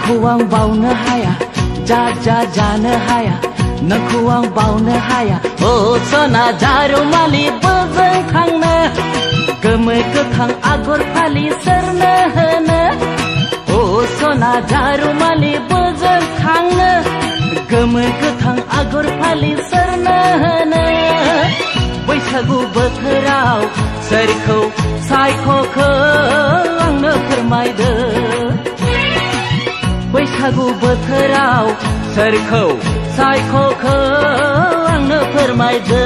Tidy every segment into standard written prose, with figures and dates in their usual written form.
नोंखौ आं बावनो हाया जा जा जानो हाया नोंखौ आं बावनो हाया ओ सना जारुमालि बोजों थांनो गोमो गोथां आगर फालि सोरनो होनो ओ सना जारुमालि बोजों थांनो गोमो गोथां आगर फालि सोरनो होनो बैसागु बोथोराव सोरखौ सायख'खो आंनो फोरमायदो बैसागु बोथोराव सोरखौ सायख'खो आंनो फोरमायदो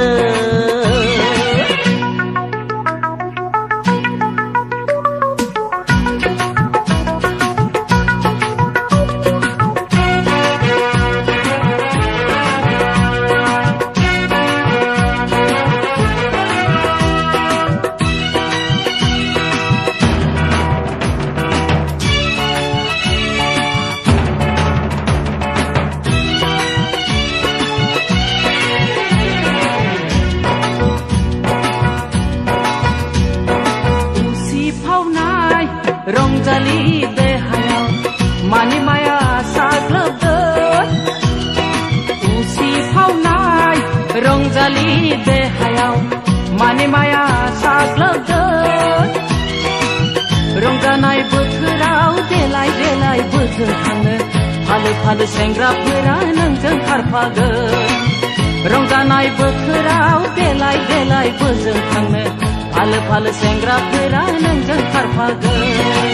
रंजालि देहायाव मानि माया साग्लोबदों उसिफावनाय रंजालि देहायाव मानि माया साग्लोबदों रंजानाय बोथोराव देलाय देलाय बोजों थांनो फालो फालो सेंग्राफोरा नोंजों खारफागोन रंजानाय बोथोराव देलाय देलाय बोजों थांनो फालो फालो सेंग्राफोरा नोंजों खारफागोन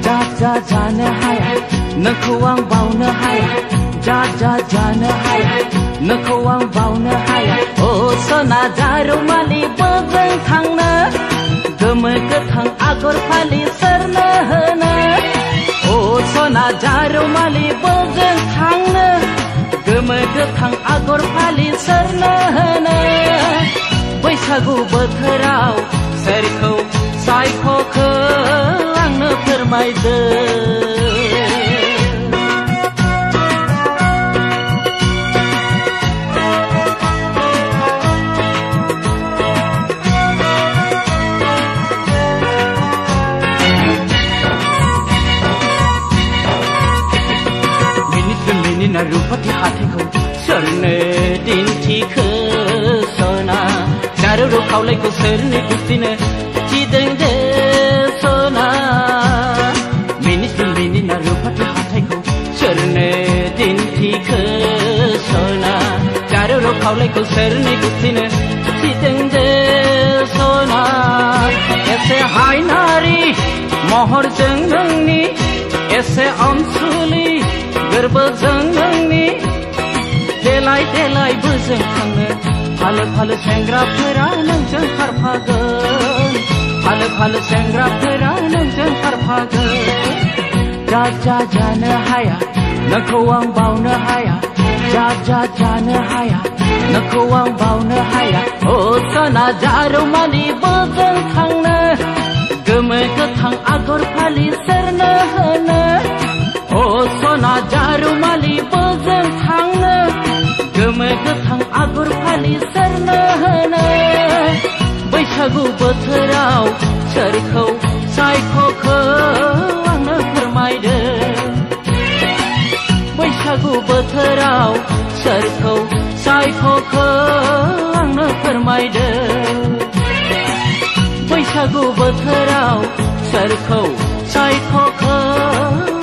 जा जा जानो हाया नोंखौ आं बावनो हाया जा जा जानो हाया नोंखौ आं बावनो हाया ओ सना जारुमालि बोजों थांनो गोमो गोथां आगर फालि सोरनो होनो ओ सना जारुमालि बोजों थांनो गोमो गोथां आगर फालि सोरनो होनो बैसागु बोथोराव सोरखौ सायख'खो आंनो फोरमायदो मिनिना रुपाथि हाथायखौ सोरनो दिन्थिखो सना जारौ खावलायखौ सोरनो गुस्थिनो थिदों दे सना मिनिना रुपाथि हाथायखौ सोरनो दिन्थिखो सना जारौ खावलायखौ सोरनो गुस्थिनो थिदों दे सना एसे हायनारि महरजों नोंनि एसे अनसुलि गोरबोजों नोंनि देलाय देलाय बोजों थांनो फालो फालो सेंग्राफोरा नोंजों खारफागोन फालो फालो सेंग्राफोरा नोंजों खारफागोन जा जा जानो हाया नोंखौ आं बावनो हाया जा जा जानो हाया नोंखौ आं बावनो हाया ओ सना जारुमालि बोजों थांनो गोमो गोथां आगर फालि सोरनो होनो ओ सना जारुमालि बोजों थांनो गोमो गोथां आगर फालि सोरनो होनो बैसागु बोथोराव सोरखौ सायख'खो आंनो फोरमायदो बैसागु बोथोराव सोरखौ सायख'खो आंनो फोरमायदो बैसागु बोथोराव सोरखौ सायख'खो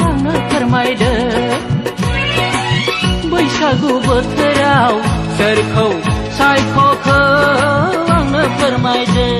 आंनो फोरमायदो बैसागु बोथोराव सोरखौ सायख'खो आंनो फोरमायदो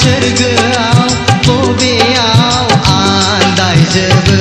सोरगोआव बबेयाव आन्दायजोबो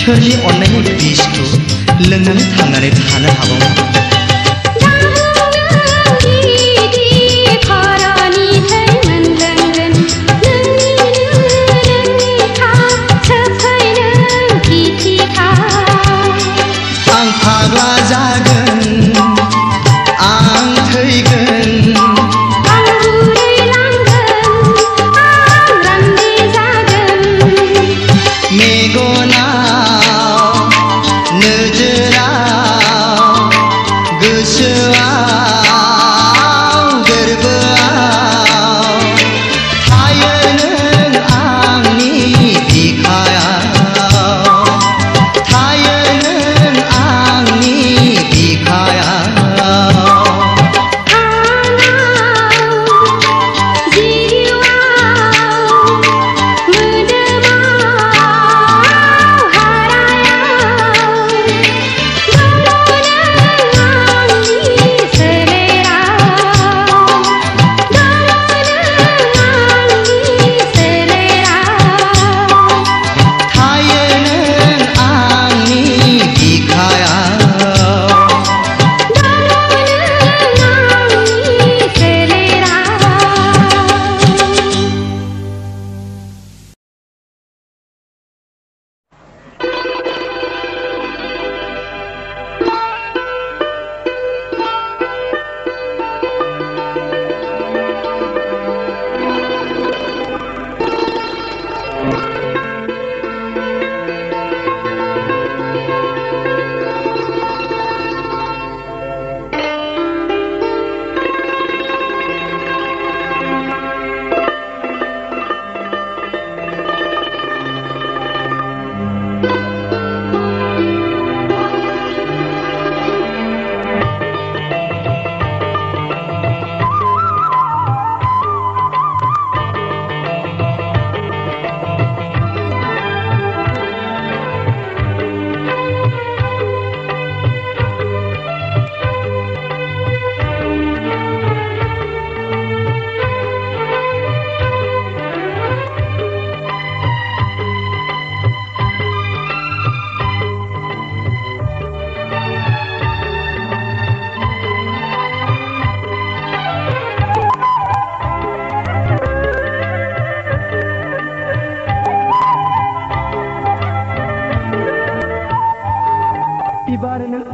सोरनि अननायनि बिसखौ लोंनानै थांनानै थानो हाबावो आं फाग्ला जागोन आं थैगोन आं बुरैलांगोन आं रान्दि जागोन मेगना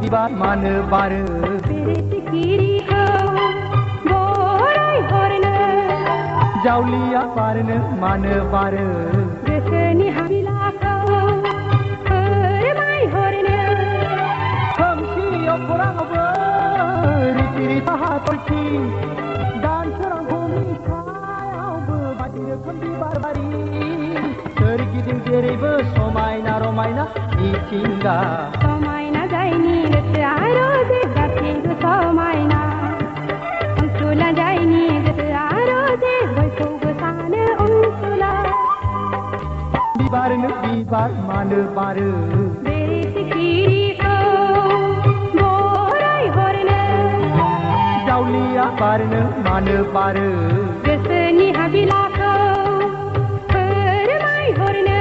बिबार मानो बारो सिखिरिखौ गराय हरनो जावलिया बारनो मानो बारो गोसोनि हाबिलाखौ फोरमायहरनो खोमसियाव खौराङावबो रिथि रिथा हाथरखि दान सोरांखौनि सायावबो बायदि रोखोम बिबार बारि सोरगिदिं जेरैबो समायना रमायना मिथिंगा समायना जायनि गोसोआ रोजे गासैबो समायना ओंसुला जायनि गोसोआ रोजे बिबारनो बिबार मानो बारो बेरे सिखिरिखौ बराय हरनो जावलिया बारनो मानो बारो गोसोनि हाबिलाखौ फोरमायहरनो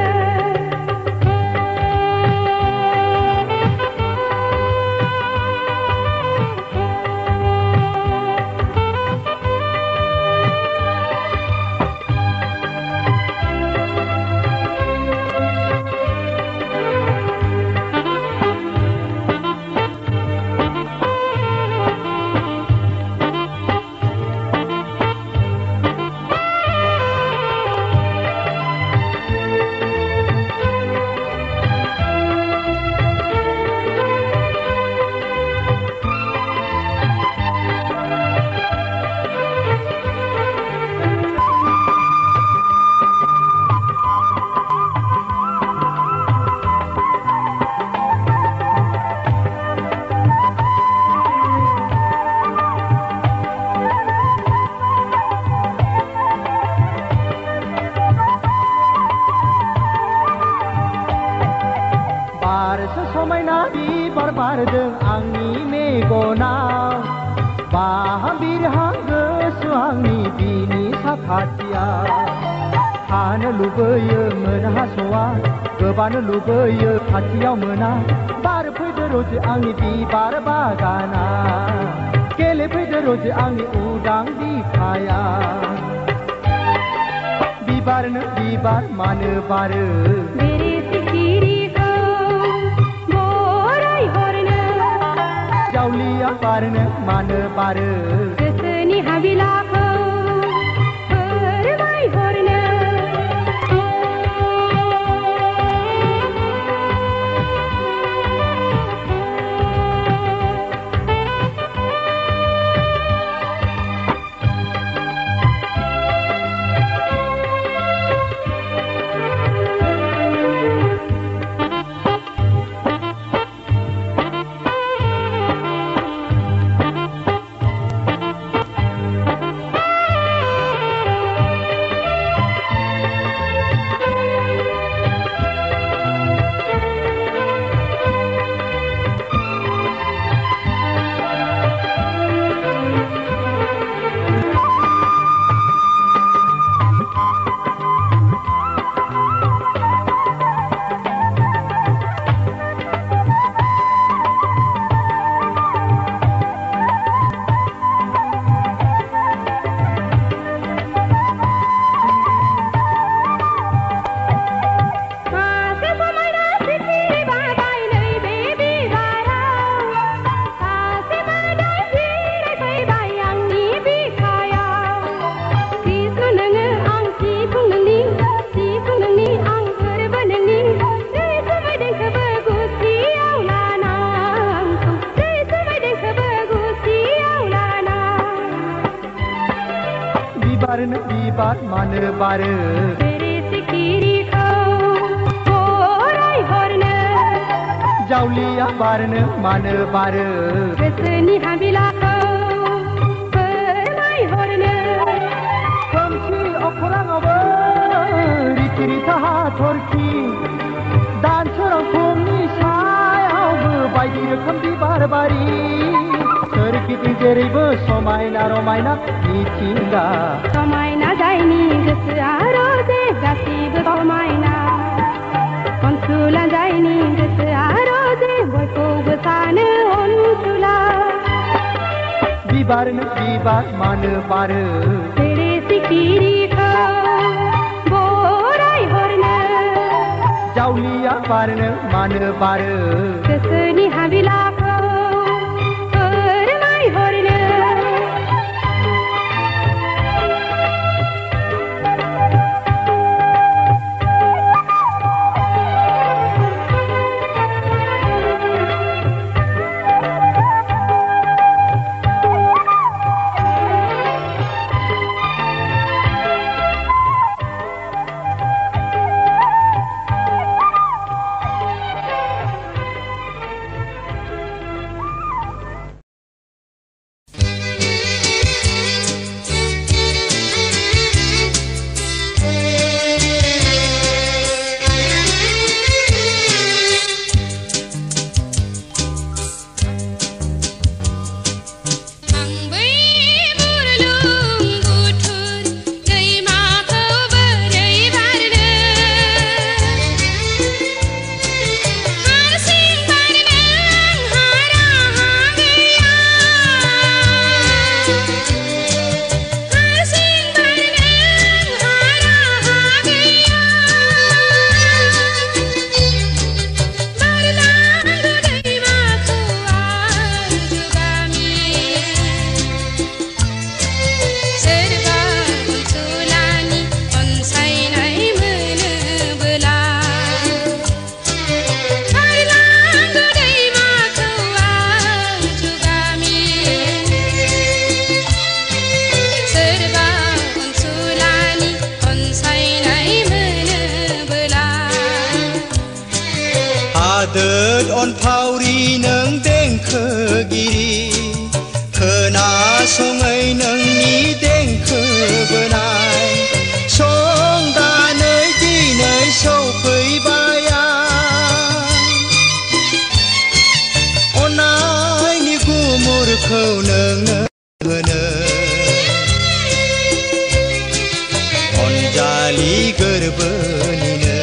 समायना बिबार बारदों आंनि मेगनाव बाहाबिरहां गोसो आंनि बिनि साखाथियाव थानो लुबैयो मोनहास'आ गोबानो लुबैयो खाथियाव मोना बारफैदो रोजे आंनि बिबार बागाना गेलेफैदो रोजे आंनि उदां बिखाया बिबारनो बिबार मानो बारो बेरे सिखिरिखौ बराय हरनो जावलिया बारनो मानो बारो गोसोनि हाबिलाखौ फोरमायहरनो बिबारनो बिबार मानो बारो बेरे सिखिरिखौ बराय हरनो जावलिया बारनो मानो बारो गोसोनि हाबिलाखौ फोरमायहरनो खोमसि अख्राङावबो रिथि रिथा हाथरखि दानसोरां फुंनि सायावबो बायदि रोखोम बिबार बारि सोरगिदिं जेरैबो समायना रमायना मिथिंगा समायना जायनि गोसोआ रोजे गासिबो समायना अनसुला जायनि गोसोआ रोजे बयखौबो सानो अनसुला बिबारनो बिबार मानो बारो बेरे सिखिरिखौ बराय हरनो जावलिया बारनो मानो बारो गोसोनि हाबिलाखौ फोरमायहरनो अनफावरि नों देंखोगिरि खोनासङै नोंनि देंखो बोनाय संदानै दिनै सौफैबाय अननायनि गुमुरखौ नोंनो होनो अनजालि गोरबोनिनो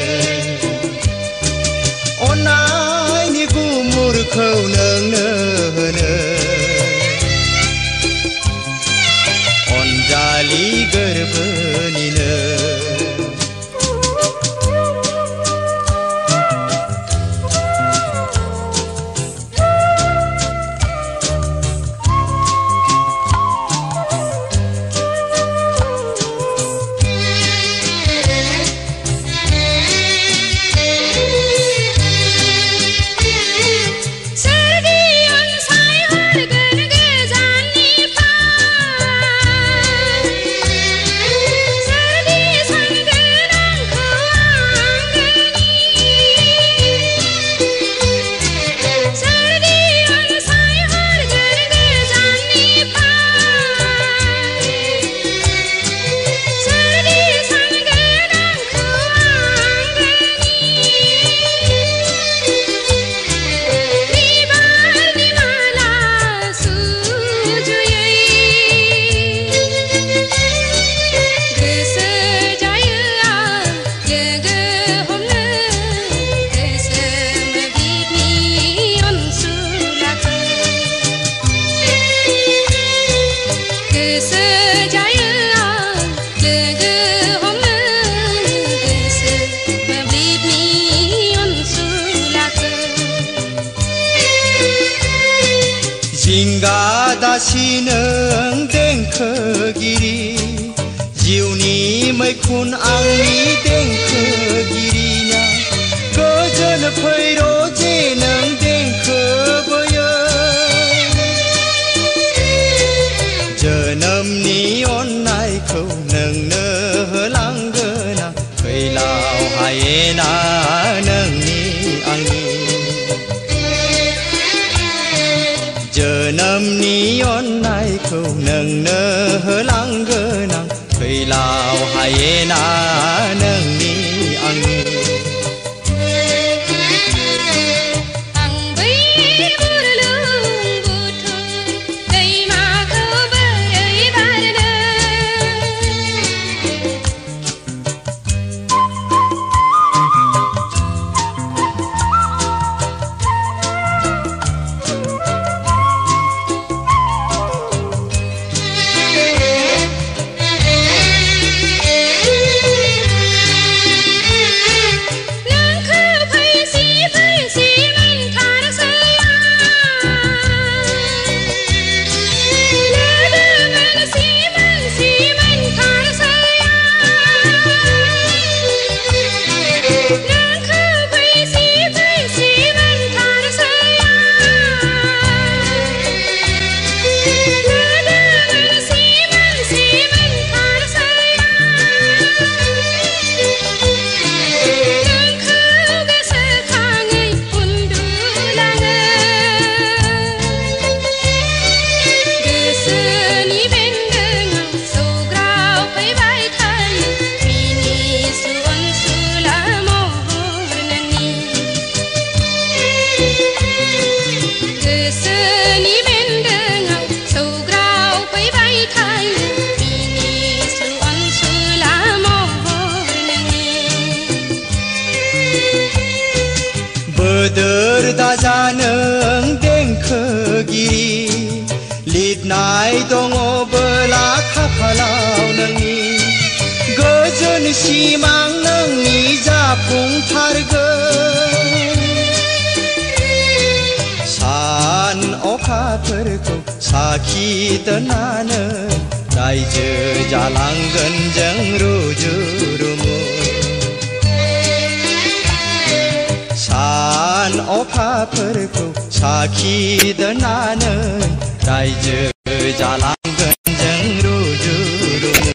अननायनि गुमुरखौ नोंनो होनो अनजालि गोरबोनिनो जिंगा दासि नों देंखोगिरि जिउनि मैखुन आंनि देंखोगिरिना गोजोन फैर' जे नों देंखोबोयो जोनोमनि अननायखौ नोंनो होलांगोन आं फैलाव हायेना नोंनि आंनि जोनोमनि अननायखौ नोंनो होलांगोन आं फैलाव हायेना नोंनि आंनि बोदोर दाजा नों देंखोगिरि लिरनाय दङबोला खाफालाव नोंनि गोजोन सिमां नोंनि जाफुंथारगोन सान अखाफोरखौ साखि दोननानै रायजो जालांगोन जों रुजु रुमु सान अखाफोरखौ साखि दोननानै रायजो जालांगोन जों रुजु रुमु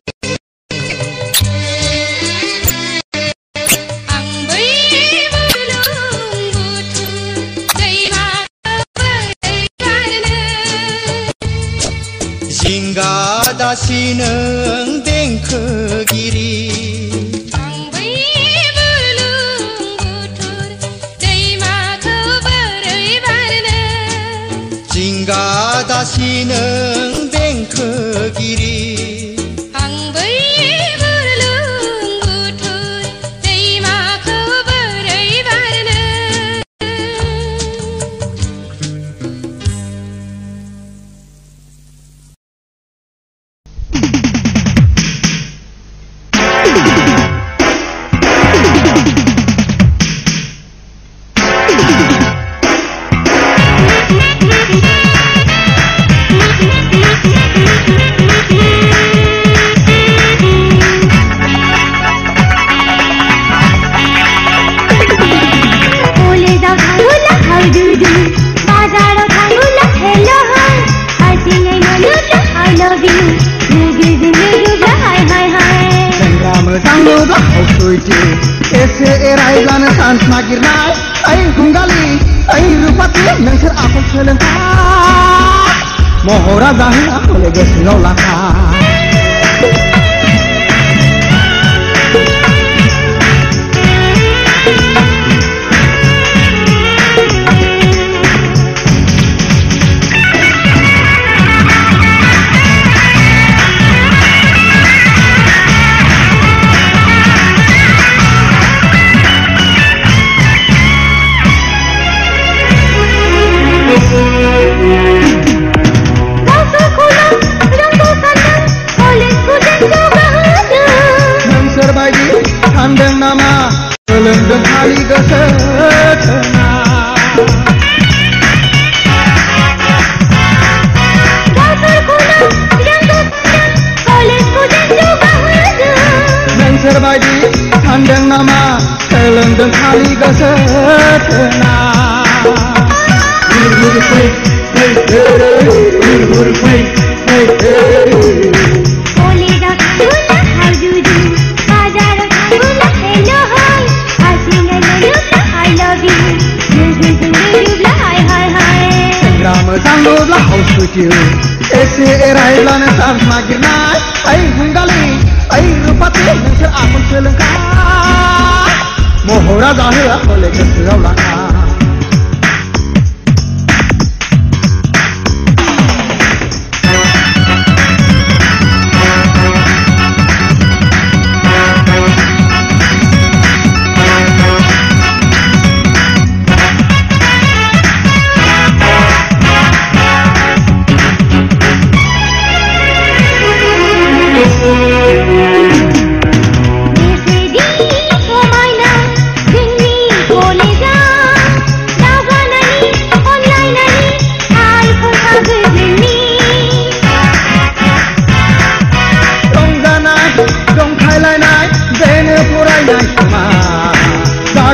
दासि नों देंखोगिरि जिंगा दासि नों देंखोगिरि एसे एरायब्लानो चान्स नागिरनाय ओइ हुंगालि ओइ रुपाथि नोंसोर आखल सोलोंथाय महरा जाहोआ हले गोसोआव लाखा Kandang nama Kelendeng kali kesetena Dasar kuno yang kesetena Kolesku dan juga ada Mensur baji Kandang nama Kelendeng kali kesetena Boleh dah kulah harjudu Bajar Sanggup lah kau suci Ese eraiblan sans magirnai Ay hunggali Ay rupati Nensir akun selengkap Mohora zahir Oleh keserau laka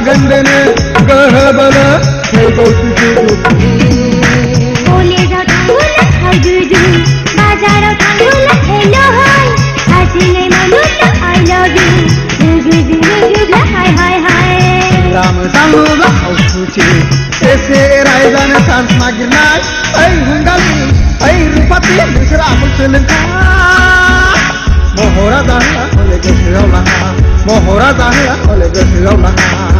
Gandene gahbala Kau tujuh Boleh dah tanggula harjudu Bajar tanggula hello hai Hasine manusia I love you Nujudu hai hai hai Ram tanggula kau suci Ese eraiblan sans magirnai Ay hungali Ay rupati Nensir akul selengkap Mohora zahir oleh keserau laka Mohora zahir oleh keserau laka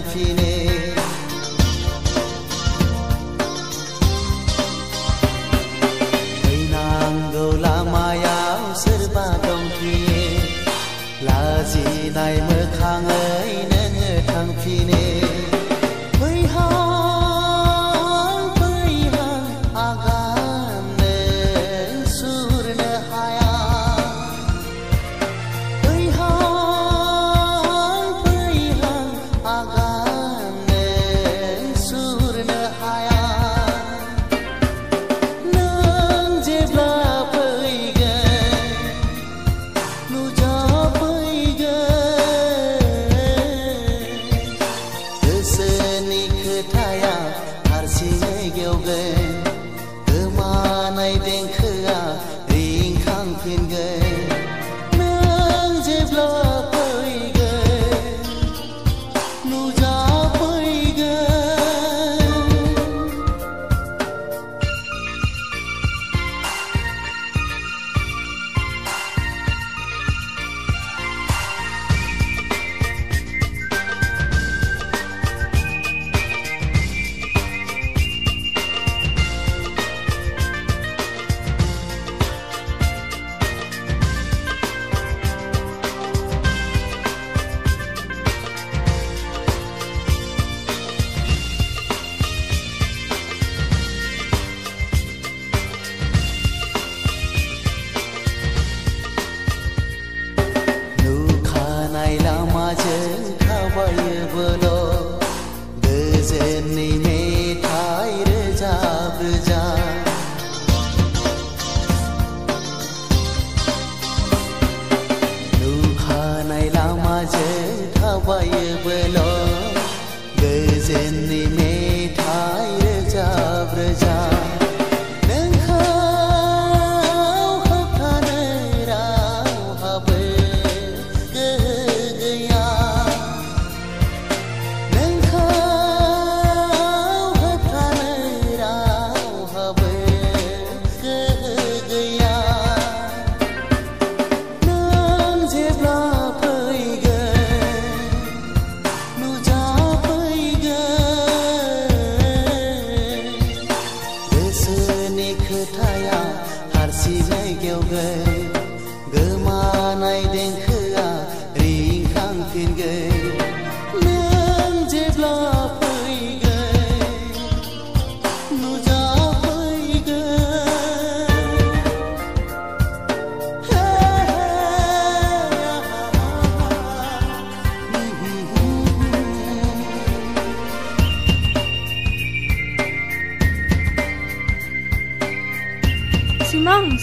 थांफिनो फैनांगौ लामायाव सोरबा दंफिनो लाजिनाय मोखाङै नोङो थांफिनो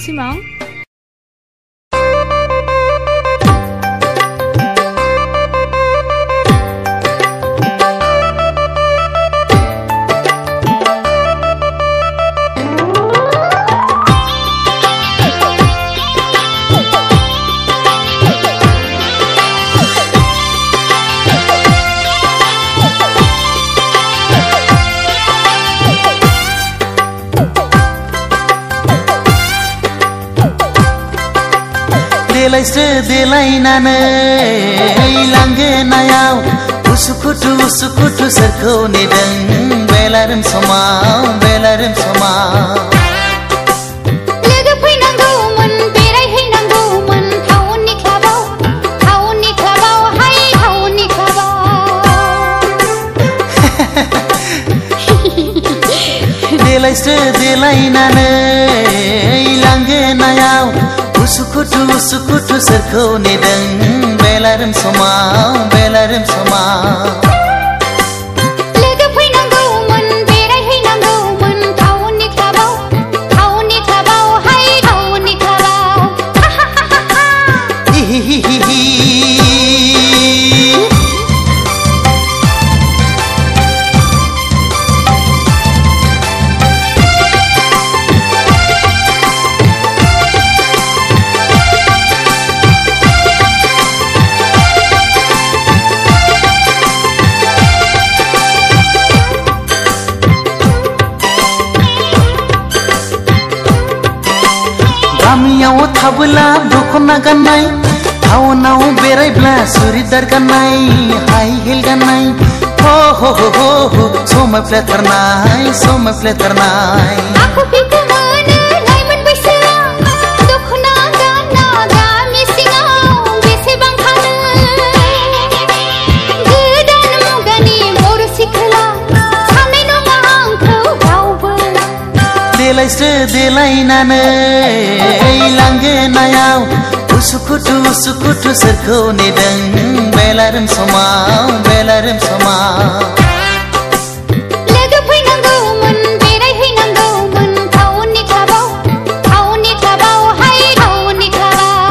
Simang देलायस्रो देलायनानै लांगोनायाव उसुखुथु उसुखुथु सोरखौ नेदों बेलारोम समाव लोगो फैनांगौमोन बेरायहैनांगौमोन टाउननि क्लाबाव हाय टाउननि क्लाबाव देलायस्रो देलायनानै लांगोनायाव उसुखुथु उसुखुथु सोरखौ नेदों बेलारोम समाव लोगो फैनांगौमोन बेरायहैनांगौमोन टाउननि क्लाबाव हाय टाउननि क्लाबाव गामियाव थाबोला दखना गाननाय टाउनाव बेरायब्ला सुरिदार गाननाय हाई हिल गाननाय समायफ्लेथारनाय आखु फिखौ मोनो लाइमोन बैसोआव दखना गानना गामि सिङाव बेसेबां थानो गोदान मुगानि बर' सिख्ला साननाय नङा आंखौ रावबो देलायस्रो देलायनानै लांगोनायाव उसुखुथु उसुखुथु सोरखौ नेदों बेलारोम समाव लोगो फैनांगौमोन बेरायहैनांगौमोन टाउननि क्लाबाव हाय टाउननि क्लाबाव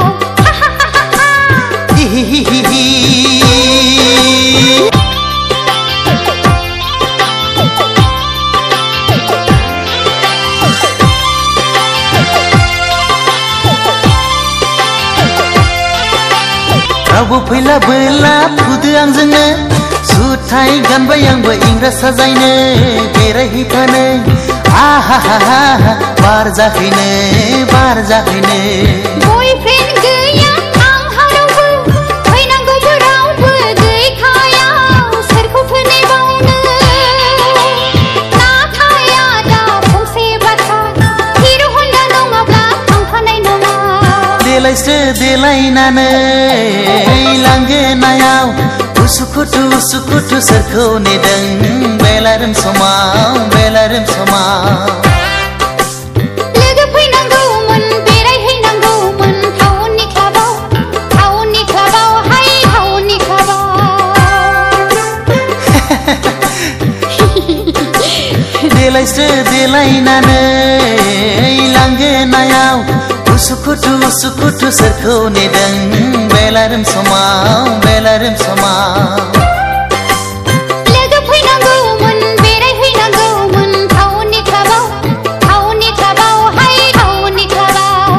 रावबो फैला बोला फुदो आंजोंनो जुथाय गानबाय आंबो इंराज साजायनो बेरायहैफानो आहा बार जाहैनो बयफ्रेन्ड गैया आंहा रावबो फैनांगौबो रावबो गैखाया सोरखौथो नेबावनो नाथाय आदा फंसे बाथ्रा हिर' हन्डा नङाब्ला थांफानाय नङा देलायस्रो देलायनानै लांगोनायाव उसुखुथु उसुखुथु सोरखौ नेदों बेलारोम समाव लोगो फैनांगौमोन बेरायहैनांगौमोन टाउननि क्लाबाव हाय टाउननि क्लाबाव देलायस्रो देलायनानै लांगोनायाव उसुखुथु उसुखुथु सोरखौ नेदों बेलारोम समाव लोगो फैनांगौमोन बेरायहैनांगौमोन टाउननि क्लाबाव हाय टाउननि क्लाबाव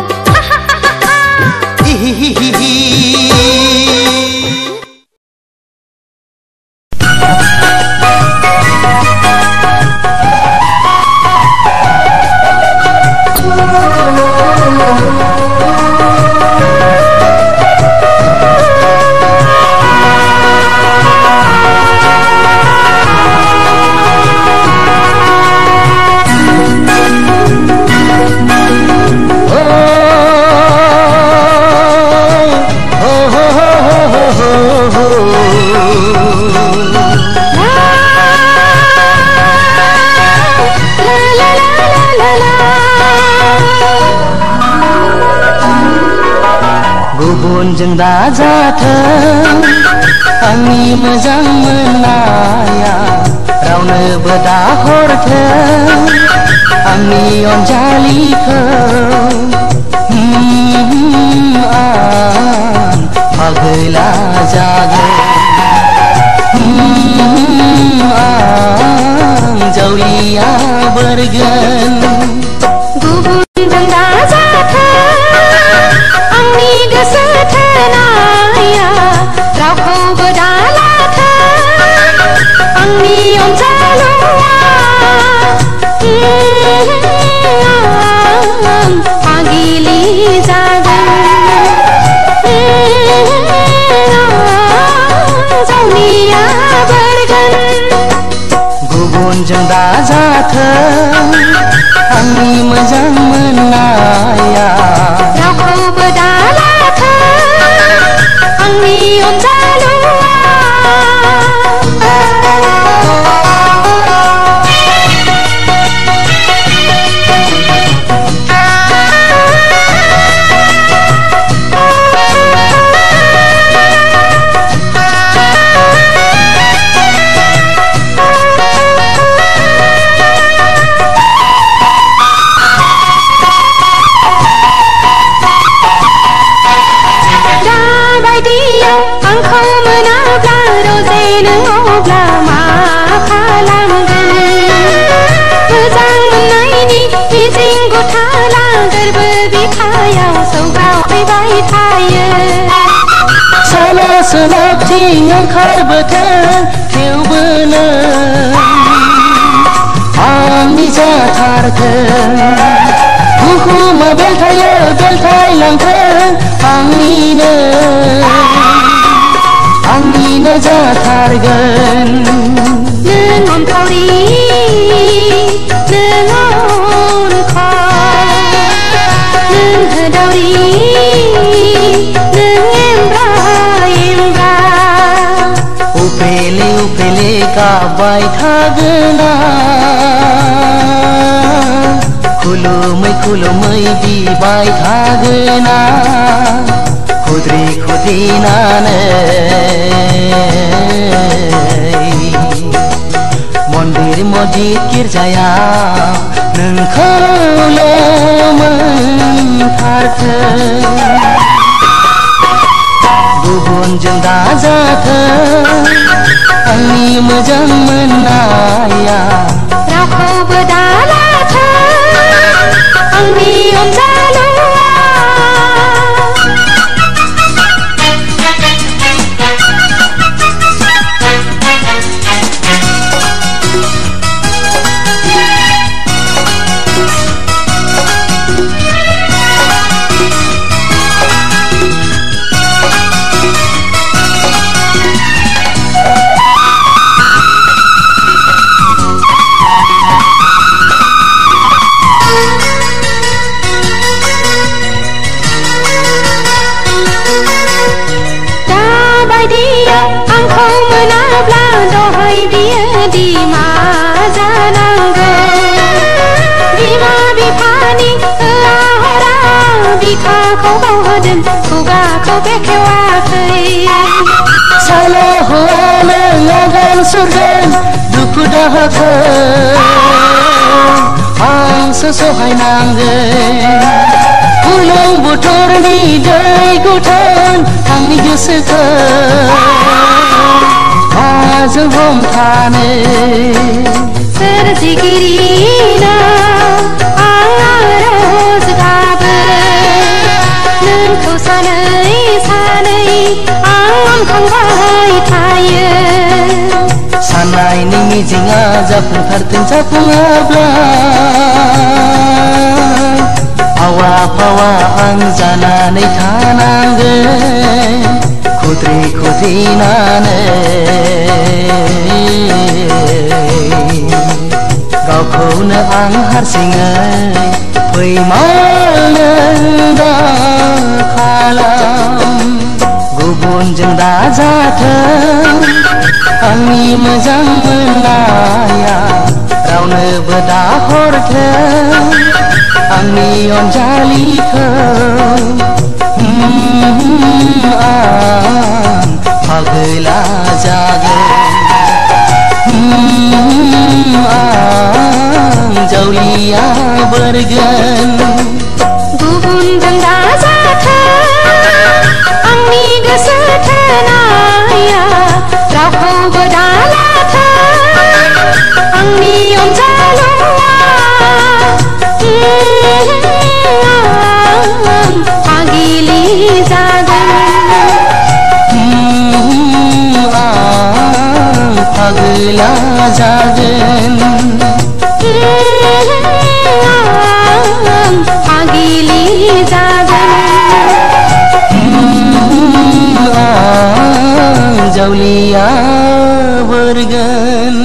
गुबुनजों दाजाथों आंनि मोजां मोननाया रावनोबो दाहरथों आंनि अनजालिखौ आं पागला जागोन आं जावलिया बोरगोन गुबुनजों दाजाथों आंनि गोसो थोनाया रावखौबो दालाथों आंनि अनजालुआ आं पागिलि जागोन जावलिया बोरगोन गुबुनजों दाजाथों आंनि मोजां मोननाया रावखौबो दालाथों आंनि अनजालुआ आंखौ मोनाब्ला रोजे नों अब्ला मा खालामगोन मोजां मोननायनि मिजिं गथाला गोरबो बिखायाव सौग्रावफैबाय थायो सोलो सोलोबथिं ओंखारबोथों थेवबो नों आंनि जाथारथों बुहुमा बेलथायलांथों आंनिनो आंनिनो जाथारगोन नों अनखावरि नों अनखाव नों होदावरि नों एमब्रा एमब्रा उफेले उफेले गाबबाय थागोन खुलुमै खुलुमै बिबाय थागोन खुद्रि खुद्रिनानै मन्दिर मस्जिद गिर्जायाव नोंखौल' मोनथारथों गुबुनजों दाजाथों आंनि मोजां मोननाया रावखौबो दालाथों आंनि अनजालुआ आंखौ मोनाब्ला दहाय बियो दिमा जानांगौ बिमा बिफानि हरा बिखाखौ बावहोदों खुगाखौ बेखेवाखै साला हौवानो आगान सुरगोन दुखु दाहाखौ आंसो सहायनांगोन बुलुं बुथुरनि दै गुथोन आंनि गोसोखौ माजों हमथानो सोरजिगिरिनाव आं आरज गाबो नोंखौ सानै सानै आं अनखांबाय थायो साननायनि मिजिंआ जाफुंथारथों जाफुङाब्ला आवा फावा आं जानानै थानांगोन खुद्रि खुद्रिनानै गावखौनो आं हारसिङै फैमालनो दाखालाम गुबुनजों दाजाथों आंनि मोजां मोननाया रावनोबो दाहरथों आंनि अनजालिखौ आं पागला जागोन आं जावलिया बोरगोन गुबुनजों दाजाथों आंनि गोसो थोनाया रावखौबो दालाथों आंनि अनजालुआ पागिलि जागोन आं पागला जागोन पागिलि जागोन आं जावलिया बोरगोन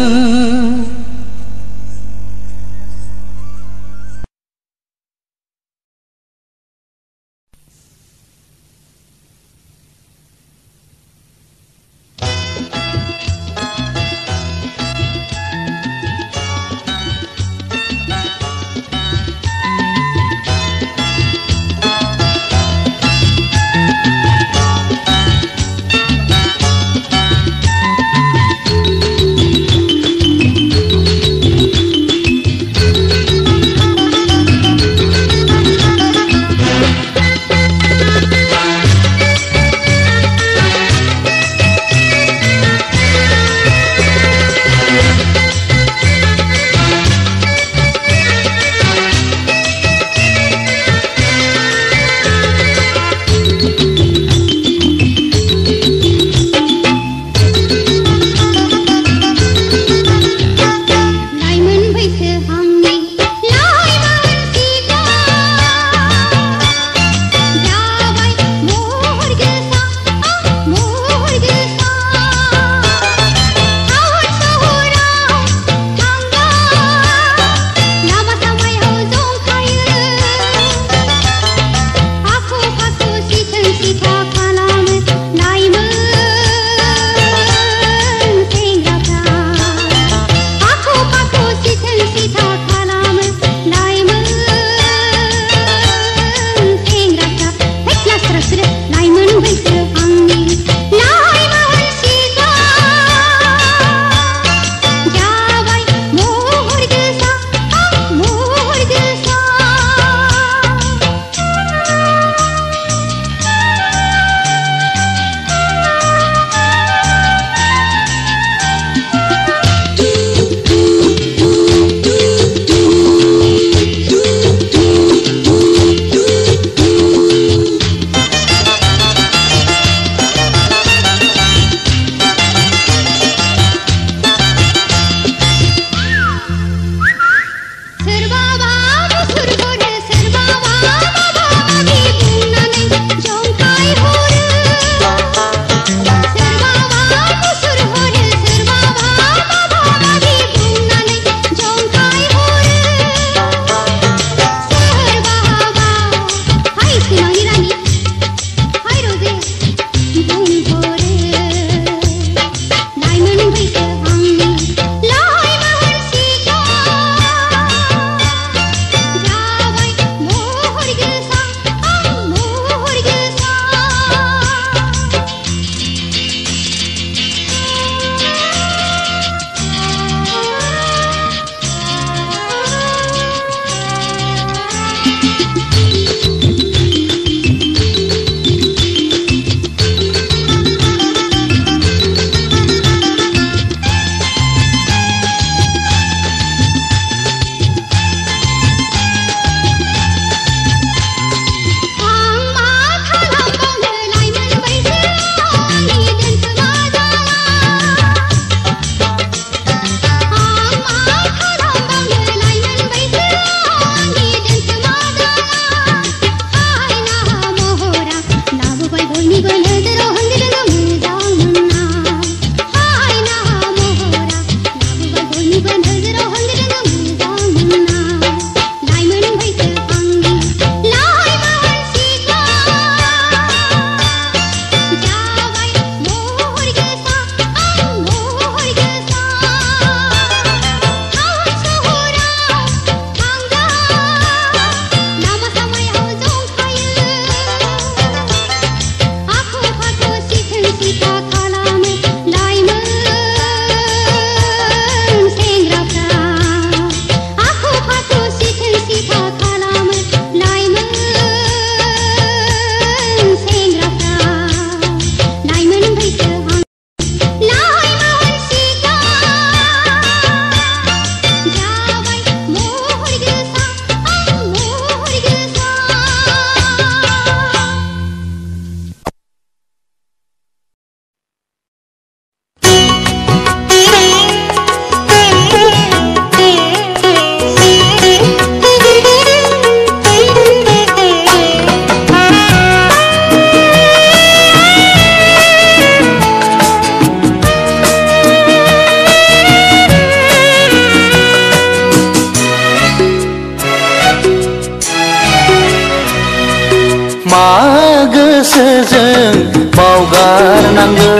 गोसोजों बावगारनांगौ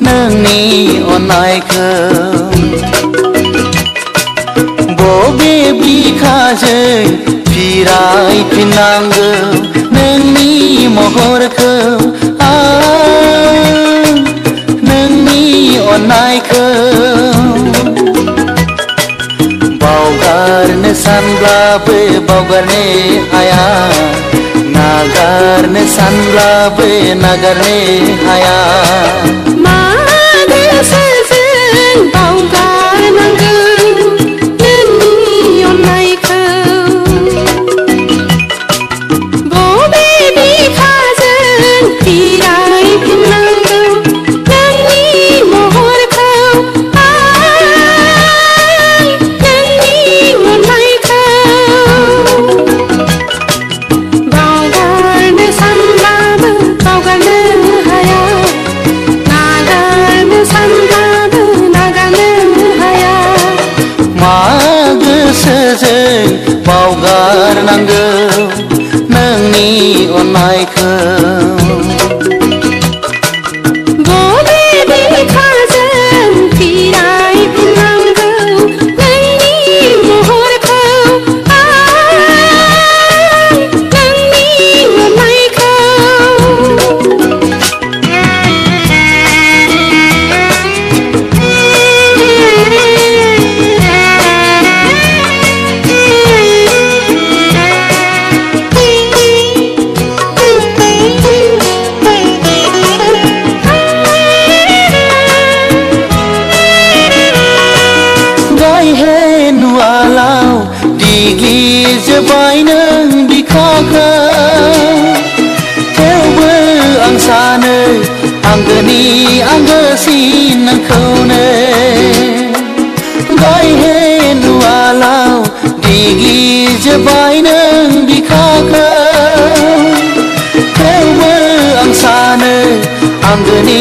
नोंनि अननायखौ बबे बिखाजों फिरायफिननांगौ नोंनि महरखौ नोंनि अननायखौ बावगारनो सानब्लाबो बावगारनो हाया नागारनो सानब्लाबो नागारनो हाया मा गोसोजों बावगारनांगौ नोंनि अननायखौ बबे बिखाजों फिरायफिननांगौ नोंनि महरखौ नोंनि अननायखौ बावगारनो सानब्लाबो बावगारनो हाया नागारनो सानब्लाबो नागारनो हाया मा गोसोजों बावगारनांगौ नोंनि अननायखौ बबे बिखाजों फिरायफिननांगौ नोंनि महरखौ नोंनि अननायखौ गायहे नुवालाव दिग्लिजोब्बाय नों बिखाखौ थेवबो आं सानो आंगोनि आंगोसिन नोंखौनो गायहे नुवालाव दिग्लिजोब्बाय नों बिखाखौ थेवबो आं सानो आंगोनि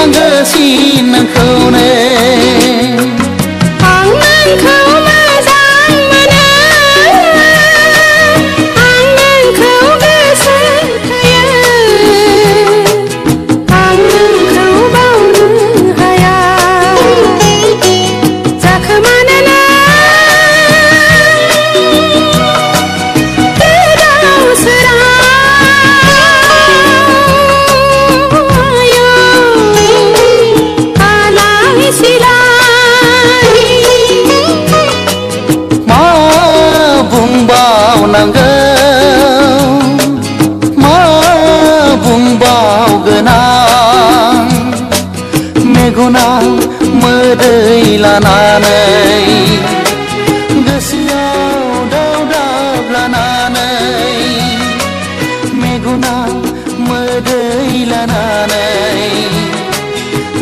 आंगोसिन नोंखौनो आं नोंखौ मोजां मोनो आं नोंखौ गोसो थोयो आं नोंखौ बावनो हाया जाखोमानोना गोदाव सोराव आलाय सिलाय मा बुंबावनांगौ मा बुंबावगोन आं मेगनाव मोदै लानानै गोसोआव दावदाब लानानै मेगनाव मोदै लानानै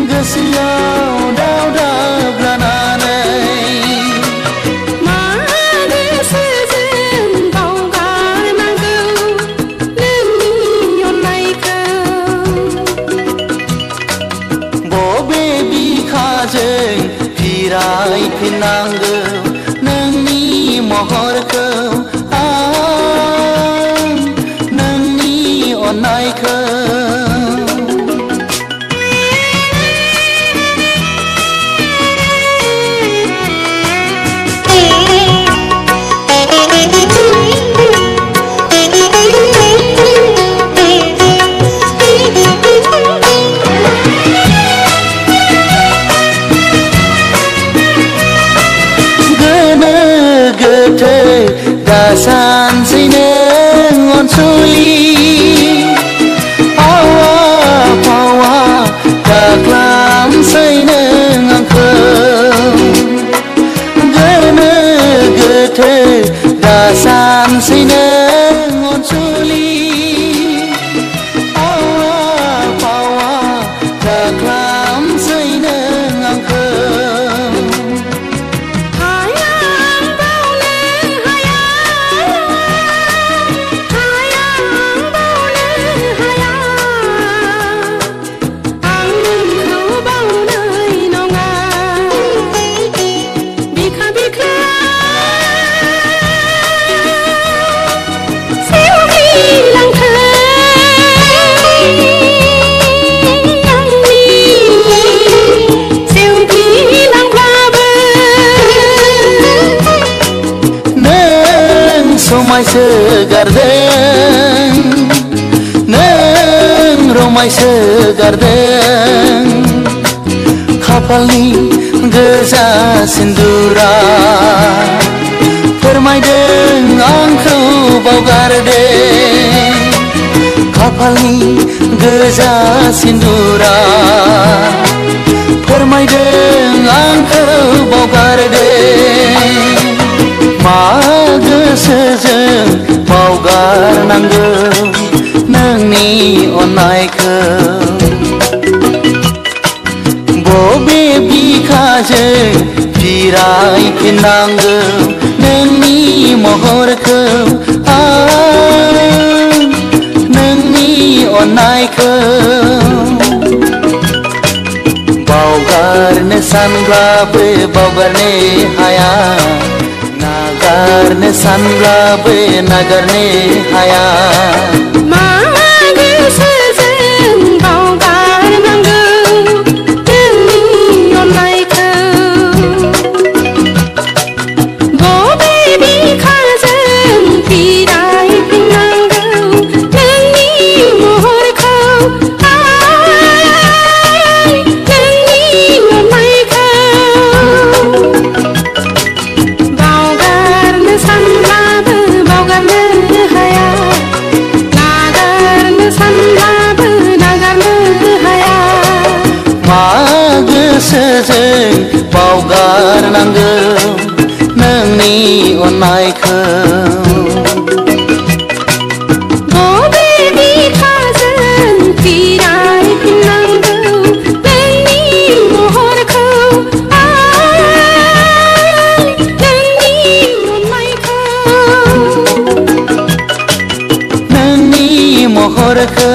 गोसोआव दावदाब लानानै मा गोसोजों बावगारनांगौ नोंनि अननायखौ बबे बिखाजों फिरायफिननांगौ नोंनि महरखौ नोंनि अननायखौ गोनो गोथो दासानसै नों अनसुलि आवा फावा दाख्लामसै नों आंखौ गोनो गोथो दासानसै नों अनसुलि आवा फावा दाख्लामसै नों आंखौ हाया बावनो हाया हाया बावनो हाया आं नोंखौ बावनाय नङा बिखा बिखा रमायसो गारदों नों रमायसो गारदों खाफालनि गोजा सिन्दुरा फोरमायदों आंखौ बावगारदों खाफालनि गोजा सिन्दुरा फोरमायदों आंखौ बावगारदों मा गोसोजों बावगारनांगौ नोंनि अननायखौ बबे बिखाजों फिरायफिननांगौ नोंनि महरखौ नोंनि अननायखौ बावगारनो सानब्लाबो बावगारनो हाया नागारनो सानब्लाबो नागारनो हाया मा गोसोजों बावगारनांगौ नोंनि अननायखौ बबे बिखाजों फिरायफिननांगौ नोंनि महरखौ गोसोजों बावगारनांगौ नोंनि अननायखौ बबे बिखाजों फिरायफिननांगौ नोंनि महरखौ नोंनि अननायखौ नोंनि महरखौ